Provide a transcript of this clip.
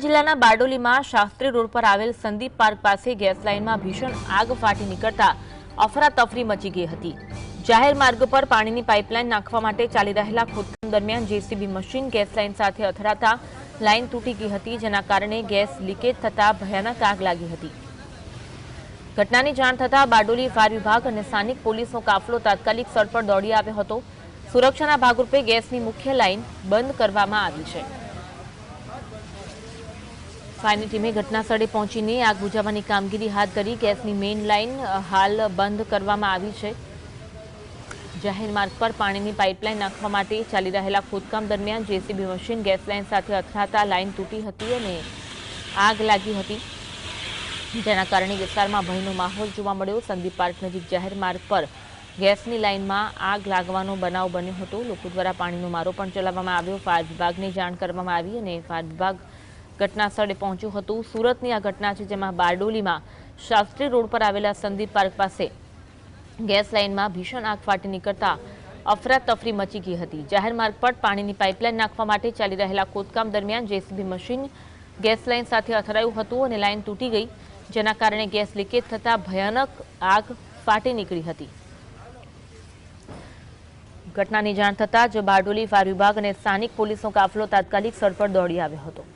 જિલ્લાના બારડોલીમાં શાસ્ત્રી રોડ પર આવેલ સંદીપ પાર્ક પાસે ગેસ લાઇનમાં ભીષણ આગ ફાટી નીકળતા અફરાતફરી મચી ગઈ હતી। જાહેર માર્ગ પર પાણીની પાઇપલાઇન નાખવા માટે ચાલી રહેલા ખોદકામ દરમિયાન જેસીબી મશીન ગેસ લાઇન સાથે અથડાતા લાઇન તૂટી ગઈ હતી, જેના કારણે ગેસ લીકેજ થતા ભયાનક આગ લાગી હતી। ઘટનાની જાણ થતા બારડોલી ફાયર વિભાગ અને સ્થાનિક પોલીસનો કાફલો તાત્કાલિક સ્થળ પર દોડી આવ્યો હતો। સુરક્ષાના ભાગરૂપે ગેસની મુખ્ય લાઇન બંધ કરવામાં આવી છે। ફાયરની ટીમે ઘટનાસ્થળે પહોંચીને આગ બુઝાવવાની કામગીરી હાથ ધરી। ગેસની મેઇન લાઇન હાલ બંધ કરવામાં આવી છે। જાહેર માર્ગ પર પાણીની પાઇપલાઇન નાખવા માટે ચાલી રહેલા ખોદકામ દરમિયાન જેસીબી મશીન ગેસ લાઇન સાથે અથડાતા લાઇન તૂટી હતી અને આગ લાગી હતી, જેના કારણે વિસ્તારમાં ભયનો માહોલ જોવા મળ્યો। સંદીપ પાર્ક નજીક જાહેર માર્ગ પર ગેસની લાઇનમાં આગ લાગવાનો બનાવ બન્યો હતો। લોકો દ્વારા પાણીનો મારો પણ ચલાવવામાં આવ્યો। ફાયર વિભાગને જાણ કરવામાં આવી અને ફાયર વિભાગ ઘટના સ્થળે પહોંચ્યું હતું। સુરતની આ ઘટના છે, જેમાં બારડોલીમાં શાસ્ત્રી રોડ પર આવેલા સંદીપ પાર્ક પાસે ગેસ લાઇનમાં ભીષણ આગ ફાટી નીકળતા અફરાતફરી મચી ગઈ હતી। જાહેર માર્ગ પર પાણીની પાઇપલાઇન નાખવા માટે ચાલી રહેલા ખોદકામ દરમિયાન જેસીબી મશીન ગેસ લાઇન સાથે અથડાયું હતું અને લાઇન તૂટી ગઈ, જેના કારણે ગેસ લીકેજ થતા ભયાનક આગ ફાટી નીકળી હતી। ઘટનાની જાણ થતાં જ બારડોલી ફાયર વિભાગ અને સ્થાનિક પોલીસનો કાફલો તાત્કાલિક સ્થળ પર દોડી આવ્યો હતો।